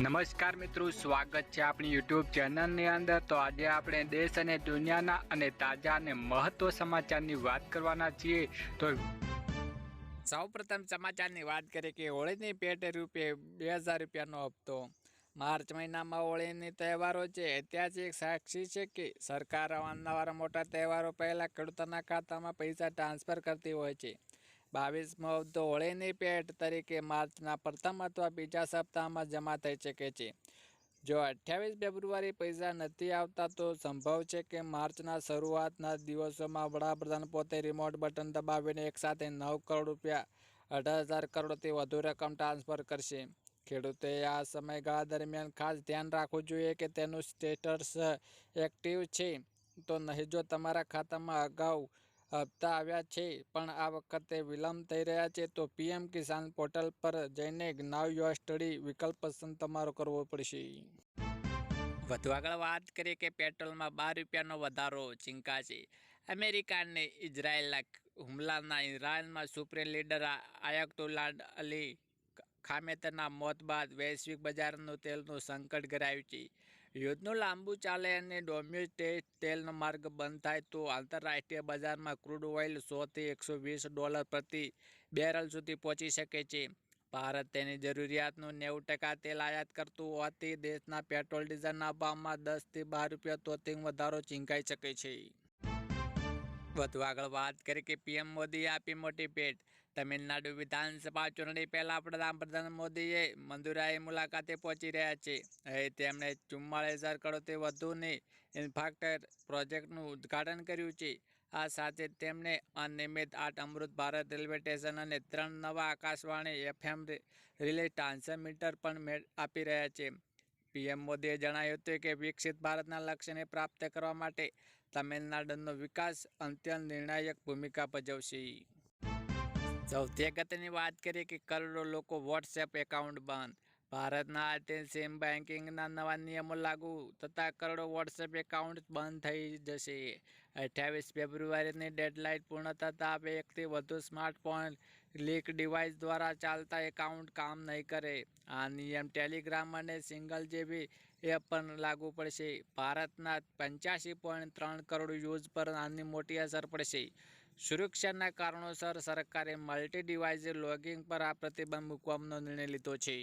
નમસ્કાર મિત્રો, સ્વાગત છે આપણી યુટ્યુબ ચેનલની અંદર। તો આજે આપણે દેશ અને દુનિયાના અને તાજા અને મહત્વ સમાચારની વાત કરવાના છીએ। તો સૌપ્રથમ સમાચારની વાત કરીએ કે હોળીની પેટે ₹2000 રૂપિયાનો હપ્તો। માર્ચ મહિનામાં હોળીની તહેવારો છે। ઐતિહાસિક સાક્ષી છે કે સરકાર અવારનવાર મોટા તહેવારો પહેલા ખેડૂતોના ખાતામાં પૈસા ટ્રાન્સફર કરતી હોય છે। 22મો હપ્તો હોળીની ભેટ તરીકે માર્ચના પ્રથમ અથવા બીજા સપ્તાહમાં જમા થઈ શકે છે। જો 28 ફેબ્રુઆરી પૈસા નથી આવતા તો સંભવ છે કે માર્ચના શરૂઆતના દિવસોમાં વડાપ્રધાન પોતે રિમોટ બટન દબાવીને એકસાથે 9 કરોડ રૂપિયા 18,000 કરોડથી વધુ રકમ ટ્રાન્સફર કરશે। ખેડૂતોએ આ સમયગાળા દરમિયાન ખાસ ધ્યાન રાખવું જોઈએ કે તેનું સ્ટેટસ એક્ટિવ છે તો નહીં। જો તમારા ખાતામાં અગાઉ હપ્તા આવ્યા છે પણ આ વખતે વિલંબ થઈ રહ્યા છે તો પીએમ કિસાન પોર્ટલ પર જઈને નાવ યોર સ્ટડી વિકલ્પ પસંદ તમારો કરવો પડશે। વધુ આગળ વાત કરીએ કે પેટ્રોલમાં 12 રૂપિયાનો વધારો ચીંકાશે। અમેરિકા અને ઇઝરાયેલના હુમલાના ઈરાનમાં સુપ્રીમ લીડર આયતોલ્લા અલી ખામેનેઈના મોત બાદ વૈશ્વિક બજારનું તેલનું સંકટ ઘેરાયું છે। યુદ્ધનું લાંબુ ચાલે અને ડોમ્યુસ્ટિક તેલનો માર્ગ બંધ થાય તો આંતરરાષ્ટ્રીય બજારમાં ક્રૂડ ઓઇલ $100 થી $120 પ્રતિ બેરલ સુધી પહોંચી શકે છે। ભારત તેની જરૂરિયાતનું 90% તેલ આયાત કરતું હોવાથી દેશના પેટ્રોલ ડીઝલના ભાવમાં 10 થી 12 રૂપિયા તોતિંગ વધારો ચીંકાઈ શકે છે। વધુ આગળ વાત કરીએ કે પીએમ મોદીએ આપી મોટી ભેટ। તમિલનાડુ વિધાનસભા ચૂંટણી પહેલા પ્રધાનમંત્રી મોદીએ મદુરાઈ મુલાકાતે પહોંચી રહ્યા છે। અહીં તેમણે 44,000 કરોડથી વધુની ઇન્ફ્રાસ્ટ્રક્ચર પ્રોજેક્ટનું ઉદ્ઘાટન કર્યું છે। આ સાથે તેમણે અનિયમિત 8 અમૃત ભારત રેલવે સ્ટેશન અને 3 નવા આકાશવાણી FM રિલે ટ્રાન્સમીટર પણ આપી રહ્યા છે। પીએમ મોદીએ જણાવ્યું હતું કે વિકસિત ભારતના લક્ષ્યને પ્રાપ્ત કરવા માટે તમિલનાડુનો વિકાસ અત્યંત નિર્ણાયક ભૂમિકા ભજવશે। સૌથી અગત્યની વાત કરીએ કે કરોડો લોકો વોટ્સએપ એકાઉન્ટ બંધ। ભારતના આરટીસીએમ બેન્કિંગના નવા નિયમો લાગુ થતાં કરોડો વોટ્સએપ એકાઉન્ટ બંધ થઈ જશે। 28 ફેબ્રુઆરીની ડેડલાઇન પૂર્ણ થતાં હવે એકથી વધુ સ્માર્ટફોન લીક ડિવાઇસ દ્વારા ચાલતા એકાઉન્ટ કામ નહીં કરે। આ નિયમ ટેલિગ્રામ અને સિગ્નલ જેવી એપ પર લાગુ પડશે। ભારતના 85.3 કરોડ યુઝ પર આની મોટી અસર પડશે। સુરક્ષાના કારણોસર સરકારે મલ્ટી ડિવાઇસ લોગિંગ પર આ પ્રતિબંધ મૂકવાનો નિર્ણય લીધો છે।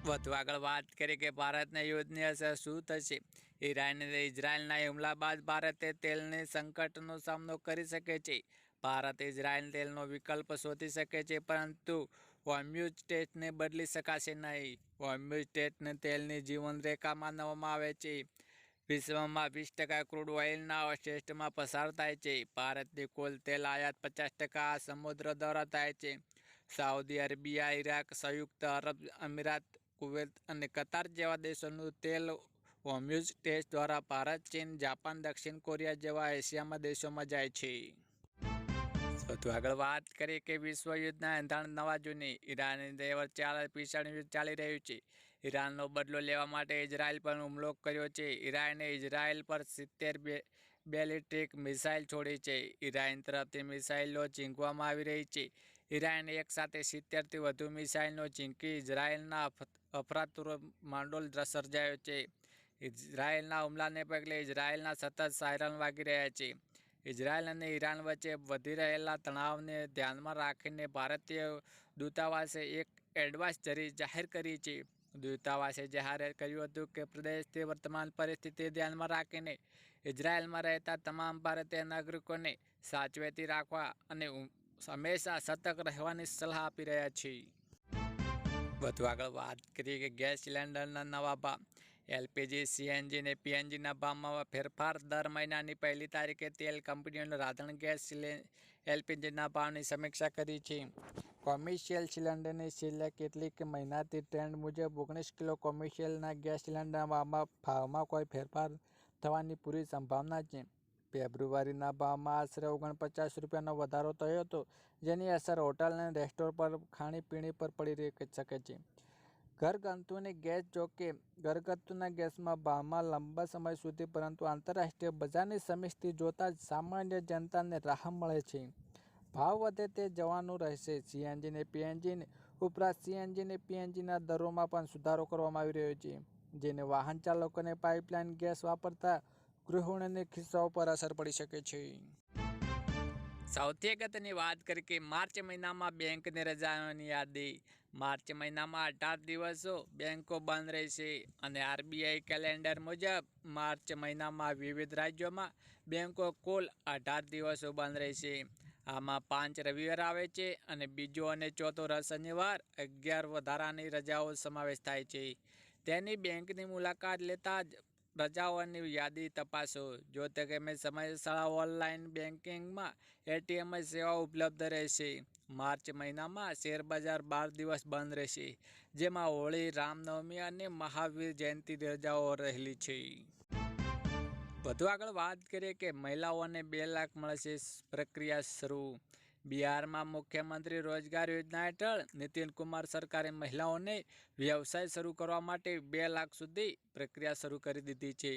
વધુ આગળ વાત કરીએ કે ભારતના યુદ્ધની અસર શું થશે। ઈરાન અને ઇઝરાયેલના હુમલા બાદ ભારતે તેલની સંકટનો સામનો કરી શકે છે। ભારત ઇઝરાયેલ તેલનો વિકલ્પ શોધી શકે છે પરંતુ હોર્મુઝ સ્ટ્રેટને બદલી શકાશે નહીં। હોર્મુઝ સ્ટ્રેટને તેલની જીવનરેખા માનવામાં આવે છે। વિશ્વમાં 20% ક્રૂડ ઓઇલના સ્ટ્રેટમાં પસાર થાય છે। ભારતની કુલ તેલ આયાત 50% આ સમુદ્ર દ્વારા થાય છે। સાઉદી અરેબિયા, ઇરાક, સંયુક્ત અરબ અમીરાત, કુવૈત અને કતાર જેવા દેશોનું તેલ હોર્મુઝ સ્ટ્રેટ દ્વારા ભારત, ચીન, જાપાન, દક્ષિણ કોરિયા જેવા એશિયાના દેશોમાં જાય છે। વધુ આગળ વાત કરીએ કે વિશ્વ યુદ્ધના એંધાણ નવા જૂની। ઈરાન અને વચ્ચે ભીષણ યુદ્ધ ચાલી રહ્યું છે। ઈરાનનો બદલો લેવા માટે ઇઝરાયેલ પર હુમલો કર્યો છે। ઈરાને ઇઝરાયેલ પર 70 બેલિસ્ટિક મિસાઇલ છોડી છે। ઈરાન તરફથી મિસાઇલો ઝીંકવામાં આવી રહી છે। ઈરાને એક સાથે 70થી વધુ મિસાઇલો ઝીંકી ઇઝરાયેલના અફરાતફરી માહોલ સર્જાયો છે। ઇઝરાયેલના હુમલાને પગલે ઇઝરાયેલના સતત સાયરન વાગી રહ્યા છે। ઇઝરાયેલ અને ઈરાન વચ્ચે વધી રહેલા તણાવને ધ્યાનમાં રાખીને ભારતીય દૂતાવાસે એક એડવાઇઝરી જાહેર કરી છે। દૂતાવાસે જાહેર કર્યું હતું કે પ્રદેશની વર્તમાન પરિસ્થિતિ ધ્યાનમાં રાખીને ઇઝરાયેલમાં રહેતા તમામ ભારતીય નાગરિકોને સાવચેતી રાખવા અને હંમેશા સતર્ક રહેવાની સલાહ આપી રહ્યા છે। વધુ આગળ વાત કરીએ કે ગેસ સિલિન્ડરના નવા ભાવ। એલપીજી, સીએનજી અને પીએનજીના ભાવમાં ફેરફાર। દર મહિનાની 1લી તારીખે તેલ કંપનીઓએ રાંધણ ગેસ એલપીજીના ભાવની સમીક્ષા કરી છે। કોમર્શિયલ સિલિન્ડરની છેલ્લા કેટલીક મહિનાથી ટ્રેન્ડ મુજબ 19 કિલો કોમર્શિયલના ગેસ સિલિન્ડરના ભાવમાં કોઈ ફેરફાર થવાની પૂરી સંભાવના છે। ફેબ્રુઆરીના ભાવમાં આશરે 49 રૂપિયાનો વધારો થયો હતો જેની અસર હોટલ અને રેસ્ટોરન્ટ પર ખાણીપીણી પર પડી શકે છે। ઘરગથ્થુની ગેસ જોકે ઘરગથ્થુના ગેસના ભાવમાં લાંબા સમય સુધી પરંતુ આંતરરાષ્ટ્રીય બજારની સમિતિ જોતા સામાન્ય જનતાને રાહત મળે છે। ભાવ વધે તે જોવાનું રહેશે। સીએનજી અને પીએનજી ઉપરાંત સીએનજી અને પીએનજીના દરોમાં પણ સુધારો કરવામાં આવી રહ્યો છે, જેને વાહન ચાલકોને પાઇપલાઇન ગેસ વાપરતા ગૃહિણીઓને ખિસ્સાઓ પર અસર પડી શકે છે. સૌથી અગત્યની વાત કરીએ કે માર્ચ મહિનામાં બેંકની રજાઓની યાદી. માર્ચ મહિનામાં 18 દિવસો બેંકો બંધ રહેશે અને આરબીઆઈ કેલેન્ડર મુજબ માર્ચ મહિનામાં વિવિધ રાજ્યોમાં બેંકો કુલ 18 દિવસો બંધ રહેશે. આમાં 5 રવિવાર આવે છે અને બીજો અને ચોથો શનિવાર 11 વધારાની રજાઓ સમાવેશ થાય છે. તેની બેંકની મુલાકાત લેતા જ રજાઓની યાદી તપાસો. જો તમે સમયસર ઓનલાઈન બેન્કિંગમાં એટીએમ સેવાઓ ઉપલબ્ધ રહેશે. માર્ચ મહિનામાં શેરબજાર 12 દિવસ બંધ રહેશે, જેમાં હોળી, રામનવમી અને મહાવીર જયંતિ રજાઓ રહેલી છે. વધુ આગળ વાત કરીએ કે મહિલાઓને 2 લાખ મળશે, પ્રક્રિયા શરૂ. બિહારમાં મુખ્યમંત્રી રોજગાર યોજના હેઠળ નીતિન કુમાર સરકારે મહિલાઓને વ્યવસાય શરૂ કરવા માટે 2 લાખ સુધી પ્રક્રિયા શરૂ કરી દીધી છે.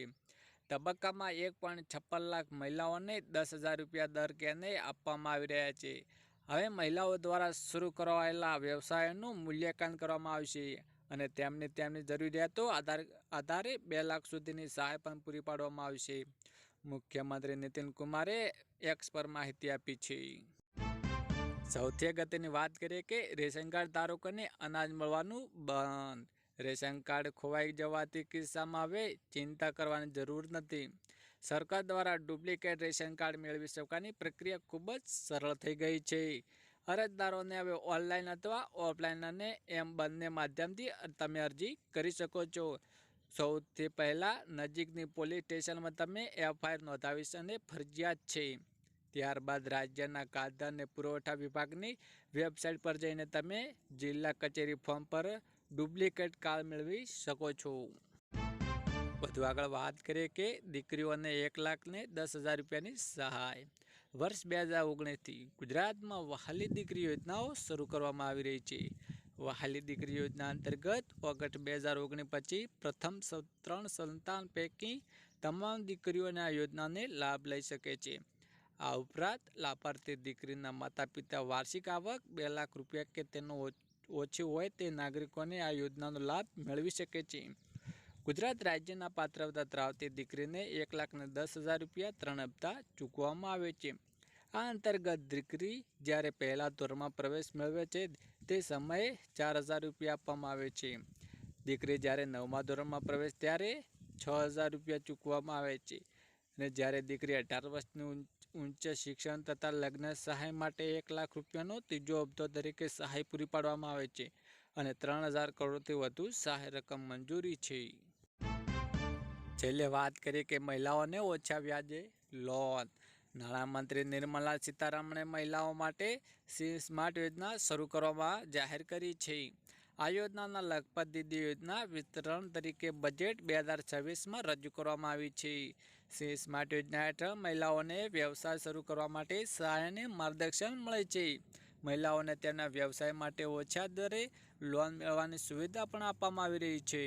તબક્કામાં 1.56 લાખ મહિલાઓને 10,000 રૂપિયા દર કેને આપવામાં આવી રહ્યા છે. હવે મહિલાઓ દ્વારા શરૂ કરાયેલા વ્યવસાયોનું મૂલ્યાંકન કરવામાં આવશે અને તેમની જરૂરિયાતો આધારે 2 લાખ સુધીની સહાય પણ પૂરી પાડવામાં આવશે. મુખ્યમંત્રી નીતિન કુમારે એક્સ પર માહિતી આપી છે. સૌથી અગત્યની વાત કરીએ કે રેશન કાર્ડ ધારકોને અનાજ મળવાનું બંધ. રેશન કાર્ડ ખોવાઈ જવાથી કિસ્સામાં હવે ચિંતા કરવાની જરૂર નથી. સરકાર દ્વારા ડુપ્લિકેટ રેશન કાર્ડ મેળવી શકવાની પ્રક્રિયા ખૂબ જ સરળ થઈ ગઈ છે. અરજદારોને હવે ઓનલાઈન અથવા ઓફલાઈન અને એમ બંને માધ્યમથી તમે અરજી કરી શકો છો. સૌથી પહેલાં નજીકની પોલીસ સ્ટેશનમાં તમે એફઆઈઆર નોંધાવી અને ફરજિયાત છે. ત્યારબાદ રાજ્યના ખાદ્ય અને પુરવઠા વિભાગની વેબસાઇટ પર જઈને તમે જિલ્લા કચેરી ફોર્મ પર ડુપ્લિકેટ કાર્ડ મેળવી શકો છો. વધુ આગળ વાત કરીએ કે દીકરીઓને 1,10,000 રૂપિયાની સહાય. વર્ષ 2019થી ગુજરાતમાં વહાલી દીકરી યોજનાઓ શરૂ કરવામાં આવી રહી છે. વહાલી દીકરી યોજના અંતર્ગત ઓગસ્ટ 2019 પછી પ્રથમ 3 સંતાન પૈકી તમામ દીકરીઓને આ યોજનાને લાભ લઈ શકે છે. આ ઉપરાંત લાભાર્થી દીકરીના માતા પિતા વાર્ષિક આવક 2 લાખ રૂપિયા કે તેનો ઓછી હોય તે નાગરિકોને આ યોજનાનો લાભ મેળવી શકે છે. ગુજરાત રાજ્યના પાત્રતા ધરાવતી દીકરીને 1,10,000 રૂપિયા 3 હપ્તા ચૂકવવામાં આવે છે. આ અંતર્ગત દીકરી જ્યારે પહેલા ધોરણમાં પ્રવેશ મેળવે છે તે સમયે 4,000 રૂપિયા આપવામાં આવે છે. દીકરી જ્યારે 9મા ધોરણમાં પ્રવેશ ત્યારે 6,000 રૂપિયા ચૂકવવામાં આવે છે અને જ્યારે દીકરી 18 વર્ષની ઉચ્ચ શિક્ષણ તથા લગ્ન સહાય માટે 1 લાખ રૂપિયાનો ત્રીજો હપ્તો તરીકે સહાય પૂરી પાડવામાં આવે છે અને 3,000 કરોડથી વધુ સહાય રકમ મંજૂરી છે. છેલ્લે વાત કરીએ કે મહિલાઓને ઓછા વ્યાજે લોન. નાણામંત્રી નિર્મલા સીતારમણે મહિલાઓ માટે સ્માર્ટ યોજના શરૂ કરવામાં જાહેર કરી છે. આ યોજનાના લખપત દીદી યોજના વિસ્તરણ તરીકે બજેટ 2026માં રજૂ કરવામાં આવી છે. સ્માર્ટ યોજના હેઠળ મહિલાઓને વ્યવસાય શરૂ કરવા માટે સહાય અને માર્ગદર્શન મળે છે. મહિલાઓને તેમના વ્યવસાય માટે ઓછા દરે લોન મેળવવાની સુવિધા પણ આપવામાં આવી રહી છે.